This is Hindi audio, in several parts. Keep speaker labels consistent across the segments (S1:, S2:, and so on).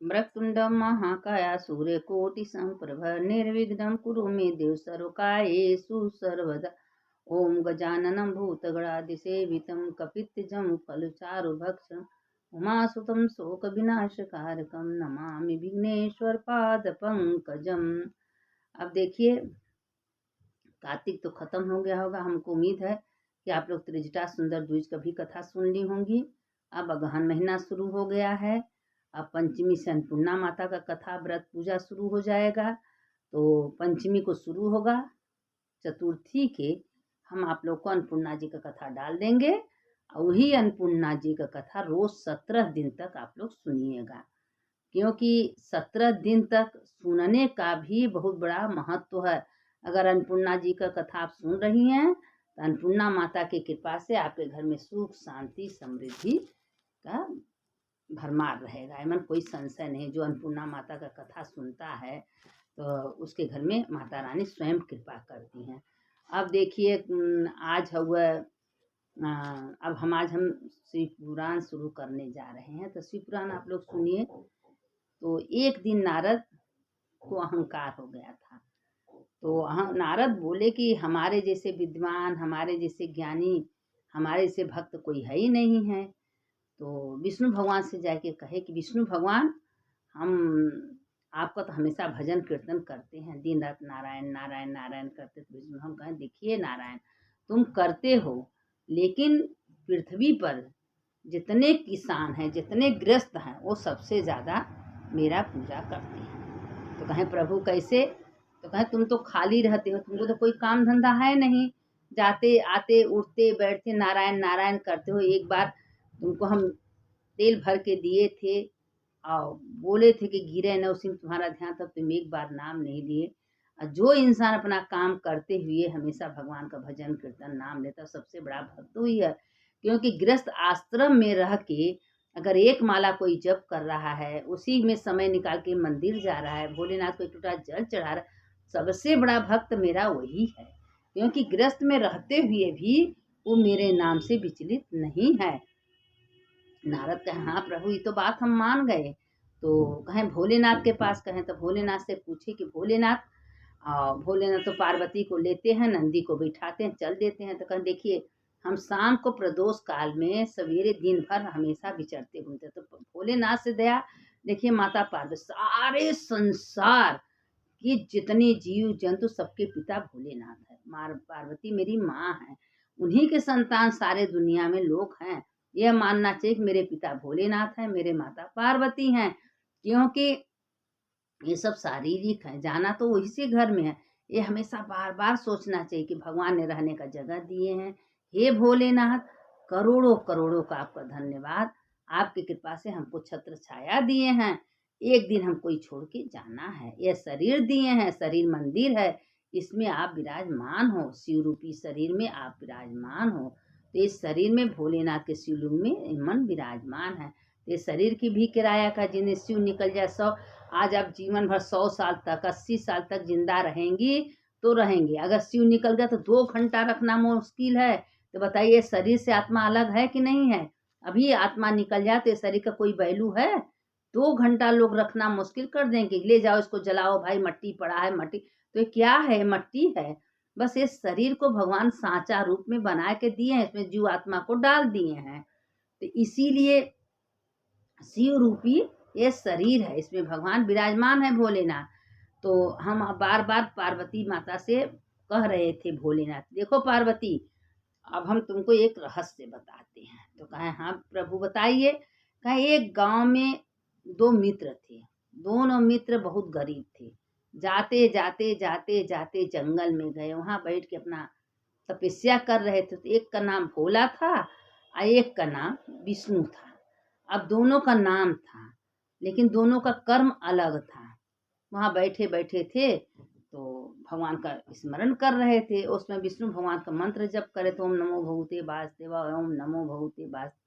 S1: वक्रतुंड महाकाय सूर्यकोटि संप्रभ निर्विघ्नं कुरु मे देव सर्वकार्येषु सर्वदा। ओम गजाननं भूतगणादिसेवितं कपित्थजम्बूफलचारुभक्षणं उमासुतं शोकविनाशकारकं नमामि विघ्नेश्वरपादपङ्कजम्। अब देखिए, कार्तिक तो खत्म हो गया होगा। हमको उम्मीद है कि आप लोग त्रिजटा सुंदर द्विज का भी कथा सुन ली होंगी। अब अगहन महीना शुरू हो गया है। अब पंचमी से अन्नपूर्णा माता का कथा व्रत पूजा शुरू हो जाएगा। तो पंचमी को शुरू होगा, चतुर्थी के हम आप लोग को अन्नपूर्णा जी का कथा डाल देंगे। और वही अन्नपूर्णा जी का कथा रोज 17 दिन तक आप लोग सुनिएगा, क्योंकि 17 दिन तक सुनने का भी बहुत बड़ा महत्व है। अगर अन्नपूर्णा जी का कथा आप सुन रही हैं तो अन्नपूर्णा माता की कृपा से आपके घर में सुख शांति समृद्धि का भरमार रहेगा। एमन कोई संशय नहीं। जो अन्नपूर्णा माता का कथा सुनता है तो उसके घर में माता रानी स्वयं कृपा करती हैं। अब देखिए, आज हुआ अब आज हम शिव पुराण शुरू करने जा रहे हैं। तो शिव पुराण आप लोग सुनिए। तो एक दिन नारद को अहंकार हो गया था। तो नारद बोले कि हमारे जैसे विद्वान, हमारे जैसे ज्ञानी, हमारे जैसे भक्त कोई है ही नहीं है। तो विष्णु भगवान से जाके कहे कि विष्णु भगवान, हम आपका तो हमेशा भजन कीर्तन करते हैं, दिन रात नारायण नारायण नारायण करते। तो विष्णु हम कहें देखिए नारायण, तुम करते हो, लेकिन पृथ्वी पर जितने किसान हैं, जितने गृहस्थ हैं, वो सबसे ज़्यादा मेरा पूजा करते हैं। तो कहें प्रभु कैसे? तो कहें तुम तो खाली रहते हो, तुमको तो कोई काम धंधा है नहीं, जाते आते उठते बैठते नारायण नारायण करते हो। एक बार तुमको हम तेल भर के दिए थे और बोले थे कि गिरे न उसी में तुम्हारा ध्यान, तब तुम एक बार नाम नहीं लिए। और जो इंसान अपना काम करते हुए हमेशा भगवान का भजन कीर्तन नाम लेता, सबसे बड़ा भक्त ही है। क्योंकि गृहस्थ आश्रम में रह के अगर एक माला कोई जप कर रहा है, उसी में समय निकाल के मंदिर जा रहा है, भोलेनाथ को एक टुकड़ा जल चढ़ा रहा है, सबसे बड़ा भक्त मेरा वही है। क्योंकि गृहस्थ में रहते हुए भी वो मेरे नाम से विचलित नहीं है। नारद कहे हाँ प्रभु, ये तो बात हम मान गए। तो कहें भोलेनाथ के पास, कहें तो भोलेनाथ से पूछे कि भोलेनाथ, भोलेनाथ तो पार्वती को लेते हैं, नंदी को बिठाते हैं, चल देते हैं। तो कहें देखिए, हम शाम को प्रदोष काल में सवेरे दिन भर हमेशा विचरते घूमते। तो भोलेनाथ से दया, देखिए माता पार्वती, सारे संसार कि जितने जीव जंतु सबके पिता भोलेनाथ है। पार्वती मेरी माँ है, उन्हीं के संतान सारे दुनिया में लोग हैं। यह मानना चाहिए कि मेरे पिता भोलेनाथ हैं, मेरे माता पार्वती हैं। क्योंकि ये सब शारीरिक है, जाना तो वही से घर में है। ये हमेशा बार बार सोचना चाहिए कि भगवान ने रहने का जगह दिए हैं। हे भोलेनाथ, करोड़ों करोड़ों का आपका धन्यवाद। आपकी कृपा से हमको छत्र छाया दिए हैं। एक दिन हमको छोड़ के जाना है। यह शरीर दिए हैं, शरीर मंदिर है, इसमें आप विराजमान हो, शिव रूपी शरीर में आप विराजमान हो। तो इस शरीर में भोलेनाथ के शिवलिंग में मन विराजमान है। तो इस शरीर की भी किराया का, जिन्हें शिव निकल जाए 100, आज आप जीवन भर 100 साल तक, 80 साल तक जिंदा रहेंगी तो रहेंगी। अगर शिव निकल गया तो 2 घंटा रखना मुश्किल है। तो बताइए, शरीर से आत्मा अलग है कि नहीं है? अभी आत्मा निकल जाए तो शरीर का कोई वैल्यू है? 2 घंटा लोग रखना मुश्किल कर देंगे। ले जाओ इसको जलाओ भाई, मट्टी पड़ा है मट्टी। तो ये क्या है? मट्टी है। बस इस शरीर को भगवान सांचा रूप में बना के दिए हैं, इसमें जीव आत्मा को डाल दिए हैं। तो इसीलिए शिव रूपी ये शरीर है, इसमें भगवान विराजमान है भोलेनाथ। तो हम बार बार पार्वती माता से कह रहे थे भोलेनाथ, देखो पार्वती, अब हम तुमको एक रहस्य बताते हैं। तो कहे हाँ प्रभु बताइए। कहे एक गांव में 2 मित्र थे। दोनों मित्र बहुत गरीब थे। जाते जाते जाते जाते जंगल में गए, वहां बैठ के अपना तपस्या कर रहे थे। तो एक का नाम भोला था और एक का नाम विष्णु था। अब दोनों का नाम था, लेकिन दोनों का कर्म अलग था। वहां बैठे बैठे थे तो भगवान का स्मरण कर रहे थे। उसमें विष्णु भगवान का मंत्र जप करे, तो ओम नमो भगवते वासुदेवाय, ओम नमो भगवते वास।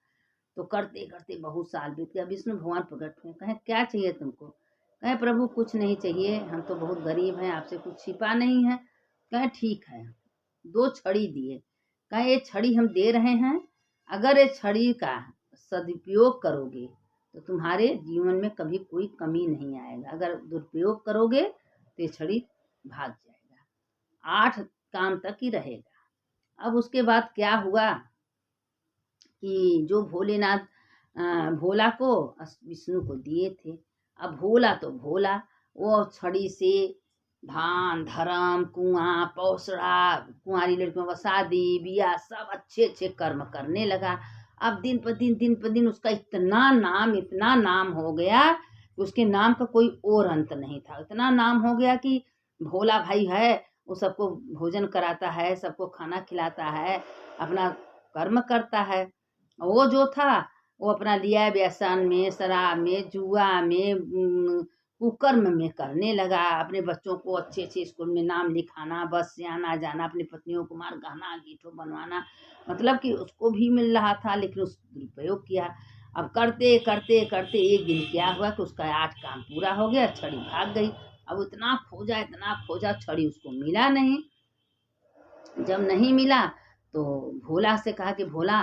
S1: तो करते करते बहुत साल बीत गया। विष्णु भगवान प्रकट हुए, कहे क्या चाहिए तुमको? कहे प्रभु कुछ नहीं चाहिए, हम तो बहुत गरीब हैं, आपसे कुछ छिपा नहीं है। कहे ठीक है। 2 छड़ी दिए। कहे ये छड़ी हम दे रहे हैं, अगर ये छड़ी का सदुपयोग करोगे तो तुम्हारे जीवन में कभी कोई कमी नहीं आएगा। अगर दुरुपयोग करोगे तो ये छड़ी भाग जाएगा, 8 काम तक ही रहेगा। अब उसके बाद क्या हुआ कि जो भोलेनाथ भोला को विष्णु को दिए थे। अब भोला तो भोला, वो छड़ी से धान धर्म कुआं पौसड़ा, कुंवारी लड़कियों का शादी बियाह सब अच्छे अच्छे कर्म करने लगा। अब दिन पर दिन उसका इतना नाम हो गया कि उसके नाम का कोई और अंत नहीं था। इतना नाम हो गया कि भोला भाई है, वो सबको भोजन कराता है, सबको खाना खिलाता है, अपना कर्म करता है। वो जो था वो अपना लिया व्यसन में, शराब में, जुआ में, कुकर्म में करने लगा। अपने बच्चों को अच्छे अच्छे स्कूल में नाम लिखाना, बस से आना जाना, अपनी पत्नियों को मार गहना गीठो बनवाना, मतलब कि उसको भी मिल रहा था लेकिन उस दुरुपयोग किया। अब करते करते करते एक दिन क्या हुआ कि उसका 8 काम पूरा हो गया, छड़ी भाग गई। अब इतना खोजा छड़ी उसको मिला नहीं। जब नहीं मिला तो भोला से कहा कि भोला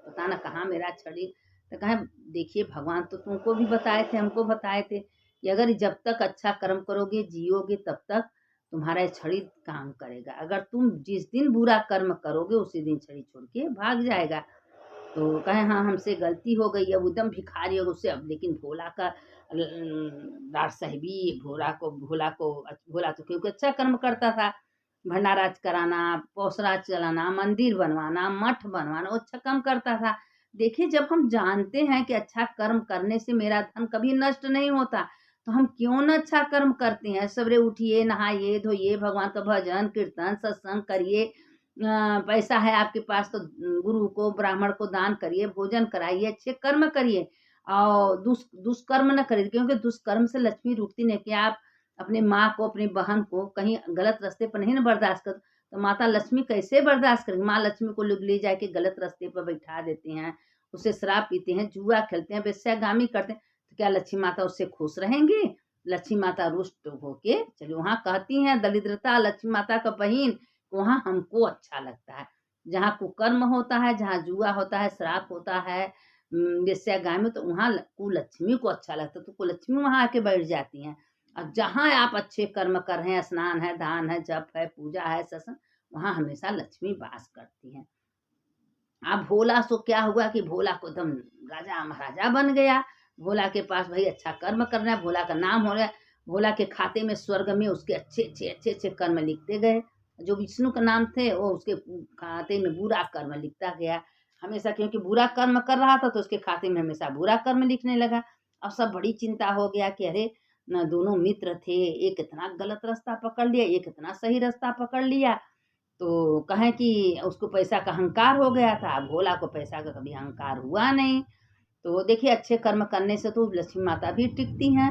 S1: पता ना कहाँ मेरा छड़ी। तो कहा देखिए भगवान तो तुमको भी बताए थे, हमको बताए थे कि अगर जब तक अच्छा कर्म करोगे जियोगे तब तक तुम्हारा ये छड़ी काम करेगा। अगर तुम जिस दिन बुरा कर्म करोगे उसी दिन छड़ी छोड़ के भाग जाएगा। तो कहे हाँ हमसे गलती हो गई। अब एकदम भिखारी हो उससे। अब लेकिन भोला का लाड साहिबी भोला तो क्योंकि अच्छा कर्म करता था, भंडारा कराना, पौसरा चलाना, मंदिर बनवाना, मठ बनवाना, वो अच्छा काम करता था। देखिए जब हम जानते हैं कि अच्छा कर्म करने से मेरा धन कभी नष्ट नहीं होता तो हम क्यों न अच्छा कर्म करते हैं। सवेरे उठिए, नहाइए धोइए, भगवान का भजन कीर्तन सत्संग करिए, पैसा है आपके पास तो गुरु को ब्राह्मण को दान करिए, भोजन कराइए, अच्छे कर्म करिए और दुष्कर्म न करिए, क्योंकि दुष्कर्म से लक्ष्मी रुकती नहीं। कि आप अपने माँ को अपनी बहन को कहीं गलत रास्ते पर नहीं न बर्दाश्त कर तो माता लक्ष्मी कैसे बर्दाश्त करेंगी। माँ लक्ष्मी को ले जाके गलत रास्ते पर बैठा देते हैं, उसे शराब पीते हैं, जुआ खेलते हैं, वेश्यागामी करते हैं, तो क्या लक्ष्मी माता उससे खुश रहेंगी। लक्ष्मी माता रुष्ट होके चलिए वहां कहती हैं दरिद्रता लक्ष्मी माता का बहिन, वहां हमको अच्छा लगता है। जहाँ कुकर्म होता है, जहाँ जुआ होता है, श्राप होता है, वेश्यागामी, तो वहाँ कुलक्ष्मी को अच्छा लगता है, तो कुलक्ष्मी वहां आके बैठ जाती हैं। और जहाँ आप अच्छे कर्म कर रहे हैं, स्नान है, दान है, जप है, पूजा है, सत्संग, वहां हमेशा लक्ष्मी वास करती है। अब भोला सो क्या हुआ कि भोला को एकदम राजा महाराजा बन गया। भोला के पास भाई अच्छा कर्म करना है, भोला का नाम हो गया। भोला के खाते में स्वर्ग में उसके अच्छे अच्छे कर्म लिखते गए। जो विष्णु का नाम थे वो उसके खाते में बुरा कर्म लिखता गया हमेशा, क्योंकि बुरा कर्म कर रहा था तो उसके खाते में हमेशा बुरा कर्म लिखने लगा। अब सब बड़ी चिंता हो गया कि अरे न दोनों मित्र थे, एक इतना गलत रास्ता पकड़ लिया, एक इतना सही रास्ता पकड़ लिया। तो कहें कि उसको पैसा का अहंकार हो गया था, भोला को पैसा का कभी अहंकार हुआ नहीं। तो देखिए अच्छे कर्म करने से तो लक्ष्मी माता भी टिकती हैं।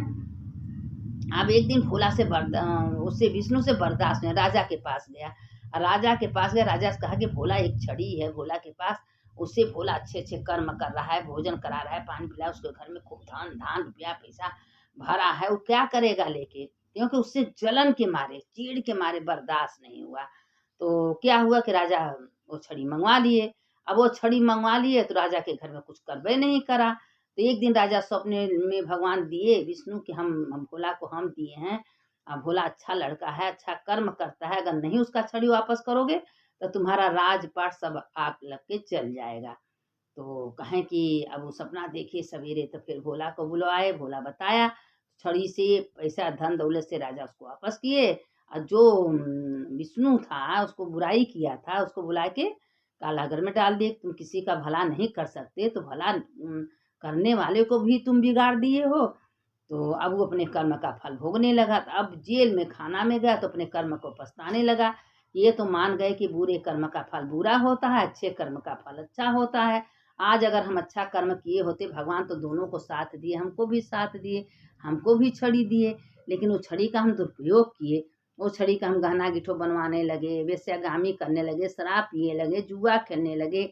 S1: अब एक दिन भोला से उससे विष्णु से बर्दाश्त नहीं, राजा के पास गया। राजा के पास गया, राजा से कहा कि भोला एक छड़ी है भोला के पास, उससे भोला अच्छे अच्छे कर्म कर रहा है, भोजन करा रहा है, पानी पिला, उसके घर में खूब धन धान रुपया पैसा भरा है, वो क्या करेगा लेके। क्योंकि उससे जलन के मारे चीड़ के मारे बर्दाश्त नहीं हुआ। तो क्या हुआ कि राजा वो छड़ी मंगवा लिए। अब वो छड़ी मंगवा लिए तो राजा के घर में कुछ करबे नहीं करा। तो एक दिन राजा सपने में भगवान दिए विष्णु कि हम भोला को हम दिए हैं, भोला अच्छा लड़का है, अच्छा कर्म करता है, अगर नहीं उसका छड़ी वापस करोगे तो तुम्हारा राजपाट सब आग लग के चल जाएगा। तो कहें कि अब वो सपना देखे सवेरे तो फिर भोला को बुलवाए, भोला बताया, छड़ी से पैसा धन दौलत से राजा उसको वापस किए। और जो विष्णु था उसको बुराई किया था उसको बुला के कालागर में डाल दिए। तुम किसी का भला नहीं कर सकते तो भला करने वाले को भी तुम बिगाड़ दिए हो। तो अब वो अपने कर्म का फल भोगने लगा। तो अब जेल में खाना में गया तो अपने कर्म को पछताने लगा। ये तो मान गए कि बुरे कर्म का फल बुरा होता है, अच्छे कर्म का फल अच्छा होता है। आज अगर हम अच्छा कर्म किए होते, भगवान तो दोनों को साथ दिए, हमको भी साथ दिए, हमको भी छड़ी दिए, लेकिन वो छड़ी का हम दुरुपयोग किए। वो छड़ी का हम गहना गिठो बनवाने लगे, वेश्यागामी करने लगे, शराब पिए लगे, जुआ खेलने लगे,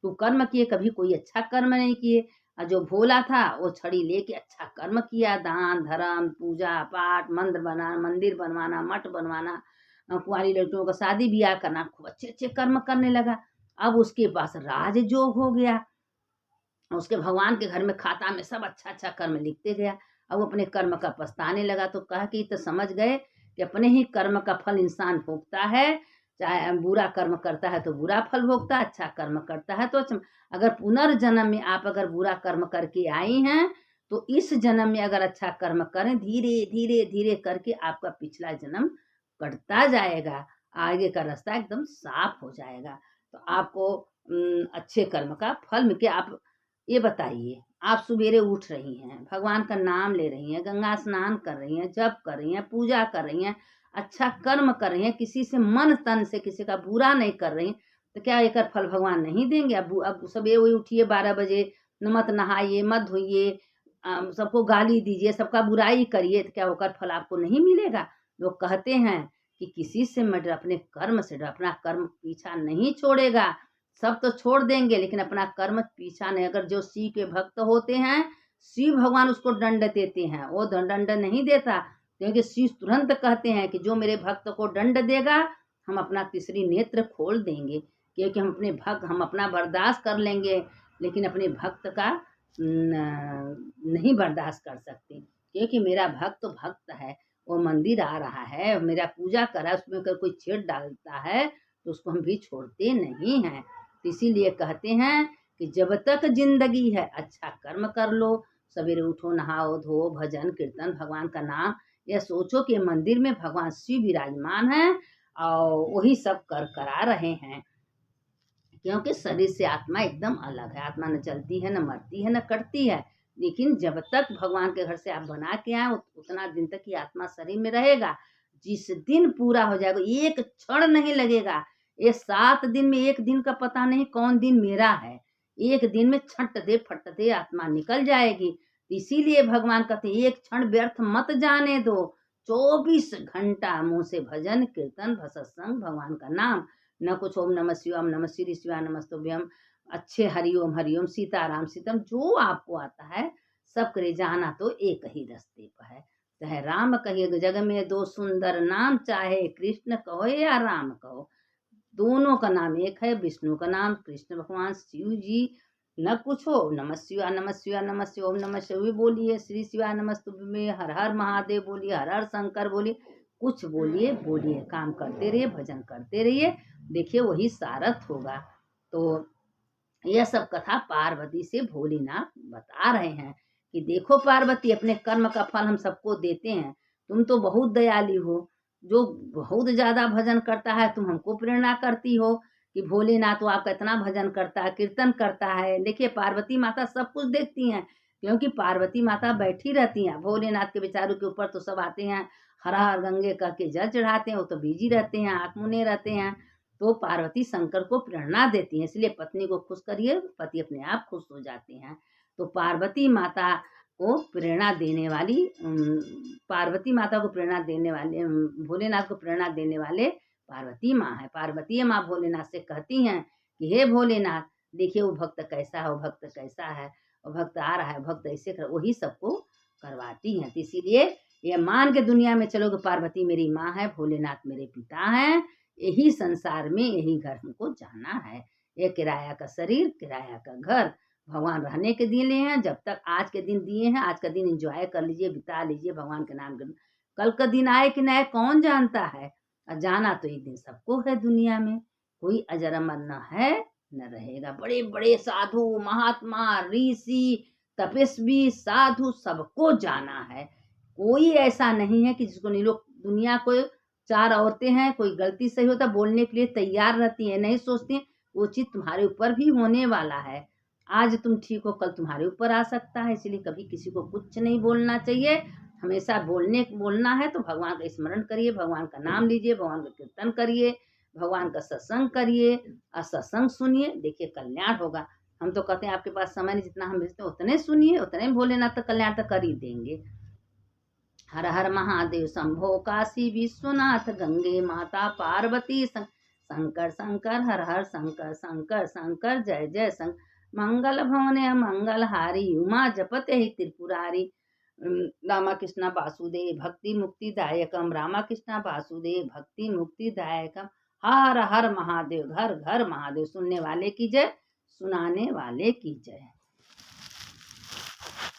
S1: तो कर्म किए, कभी कोई अच्छा कर्म नहीं किए। और जो भोला था वो छड़ी लेके अच्छा कर्म किया, दान धर्म पूजा पाठ मंदिर बनवाना, मठ बनवाना, कुंवारी लड़कियों का शादी ब्याह करना, खूब अच्छे अच्छे कर्म करने लगा। अब उसके पास राजयोग हो गया। उसके भगवान के घर में खाता में सब अच्छा अच्छा कर्म लिखते गया। अब वो अपने कर्म का पछताने लगा तो कहा कि तो समझ गए कि अपने ही कर्म का फल इंसान भोगता है। चाहे बुरा कर्म करता है तो बुरा फल भोगता है, अच्छा कर्म करता है तो अच्छा। अगर पुनर्जन्म में आप अगर बुरा कर्म करके आई हैं तो इस जन्म में अगर अच्छा कर्म करें, धीरे धीरे धीरे करके आपका पिछला जन्म कटता जाएगा, आगे का रास्ता एकदम साफ हो जाएगा। तो आपको अच्छे कर्म का फल मिल के आप ये बताइए, आप सवेरे उठ रही हैं, भगवान का नाम ले रही हैं, गंगा स्नान कर रही हैं, जप कर रही हैं, पूजा कर रही हैं, अच्छा कर्म कर रही हैं, किसी से मन तन से किसी का बुरा नहीं कर रही, तो क्या एक फल भगवान नहीं देंगे? अब सवेरे उठिए 12 बजे, मत नहाइए, मत धोइए, सबको गाली दीजिए, सबका बुराई करिए, तो क्या होकर फल आपको नहीं मिलेगा? लोग कहते हैं कि किसी से मत डर, अपने कर्म से डर, अपना कर्म पीछा नहीं छोड़ेगा। सब तो छोड़ देंगे लेकिन अपना कर्म पीछा नहीं। अगर जो शिव के भक्त होते हैं, शिव भगवान उसको दंड देते हैं, वो दंड नहीं देता, क्योंकि शिव तुरंत कहते हैं कि जो मेरे भक्त को दंड देगा हम अपना तीसरी नेत्र खोल देंगे, क्योंकि हम अपना बर्दाश्त कर लेंगे लेकिन अपने भक्त का नहीं बर्दाश्त कर सकते, क्योंकि मेरा भक्त भक्त है, वो मंदिर आ रहा है, मेरा पूजा करा, उसमें अगर कोई छेड़ डालता है तो उसको हम भी छोड़ते नहीं हैं। तो इसीलिए कहते हैं कि जब तक जिंदगी है अच्छा कर्म कर लो, सवेरे उठो, नहाओ धो, भजन कीर्तन, भगवान का नाम, यह सोचो कि मंदिर में भगवान शिव विराजमान है और वही सब करा रहे हैं, क्योंकि शरीर से आत्मा एकदम अलग है। आत्मा न चलती है, न मरती है, न कटती है, लेकिन जब तक भगवान के घर से आप बना के आए उतना दिन तक ही आत्मा शरीर में रहेगा। जिस दिन पूरा हो जाएगा एक क्षण नहीं लगेगा, ये 7 दिन में एक दिन का पता नहीं कौन दिन मेरा है, एक दिन में छट दे फट दे आत्मा निकल जाएगी। इसीलिए भगवान कहते एक क्षण व्यर्थ मत जाने दो, 24 घंटा मुंह से भजन कीर्तन सत्संग भगवान का नाम, न कुछ ओम नमः शिवाय, ओम नमः श्री शिवाय नमस्तुभ्यम, अच्छे हरिओम सीताराम सीतम, जो आपको आता है सब करे, जाना तो एक ही रास्ते पर है। चाहे राम कहिए जग में दो सुंदर नाम, चाहे कृष्ण कहो या राम कहो, दोनों का नाम एक है। विष्णु का नाम कृष्ण भगवान शिव जी, न कुछ हो नमः शिवाय नमः शिवाय नमः शिवाय, ओम नमः शिवाय बोलिए, श्री शिवाय नमस्तुभ्यम, हर हर महादेव बोलिए, हर हर शंकर बोलिए, कुछ बोलिए बोलिए, काम करते रहिए, भजन करते रहिए, देखिए वही सारथ होगा। तो यह सब कथा पार्वती से भोलेनाथ बता रहे हैं कि देखो पार्वती, अपने कर्म का फल हम सबको देते हैं, तुम तो बहुत दयालु हो, जो बहुत ज्यादा भजन करता है तुम हमको प्रेरणा करती हो कि भोलेनाथ तो आपका इतना भजन करता है, कीर्तन करता है। देखिए पार्वती माता सब कुछ देखती हैं, क्योंकि पार्वती माता बैठी रहती हैं, भोलेनाथ के बेचारों के ऊपर तो सब आते हैं, हर हर गंगे कह के जल चढ़ाते हैं, वो तो बिजी रहते हैं, आंख मुने रहते हैं। तो पार्वती शंकर को प्रेरणा देती हैं, इसलिए पत्नी को खुश करिए, पति अपने आप खुश हो जाते हैं। तो पार्वती माता को प्रेरणा देने वाली पार्वती माता को प्रेरणा देने वाले भोलेनाथ को प्रेरणा देने वाले पार्वती माँ है। पार्वती माँ भोलेनाथ से कहती हैं कि हे भोलेनाथ, देखिए वो भक्त कैसा है, वो भक्त कैसा है, वो भक्त आ रहा है, भक्त ऐसे कर, वही सबको करवाती हैं। तो इसीलिए ये मान के दुनिया में चलो कि पार्वती मेरी माँ है, भोलेनाथ मेरे पिता हैं, यही संसार में यही घर हमको जाना है। ये किराया का शरीर, किराया का घर, भगवान रहने के दिए हैं, जब तक आज के दिन दिए हैं, आज का दिन एंजॉय कर लीजिए, बिता लीजिए भगवान के नाम कर। कल का दिन आए कि न आए कौन जानता है, और जाना तो एक दिन सबको है दुनिया में, कोई अजर अमर न है न रहेगा। बड़े बड़े साधु महात्मा ऋषि तपस्वी साधु सबको जाना है, कोई ऐसा नहीं है कि जिसको नहीं। लोग दुनिया को 4 औरतें हैं, कोई गलती सही होता बोलने के लिए तैयार रहती है, नहीं सोचती वो चीज तुम्हारे ऊपर भी होने वाला है। आज तुम ठीक हो कल तुम्हारे ऊपर आ सकता है, इसलिए कभी किसी को कुछ नहीं बोलना चाहिए। हमेशा बोलना है तो भगवान का स्मरण करिए, भगवान का नाम लीजिए, भगवान का कीर्तन करिए, भगवान का सत्संग करिए और सत्संग सुनिए, देखिए कल्याण होगा। हम तो कहते हैं आपके पास समय नहीं, जितना हम भेजते हैं उतने सुनिए, उतने भोलेनाथ तक कल्याण तक कर ही देंगे। हर हर महादेव शंभो काशी विश्वनाथ, गंगे माता पार्वती शंकर शंकर, हर हर शंकर शंकर शंकर, जय जय शंकर, मंगल भवने मंगल हारी, उमा जपते ही त्रिपुरारी, रामकृष्ण वासुदेव भक्ति मुक्ति दायकम, रामकृष्ण वासुदेव भक्ति मुक्ति दायकम, हर हर महादेव, घर घर महादेव। सुनने वाले की जय, सुनाने वाले की जय।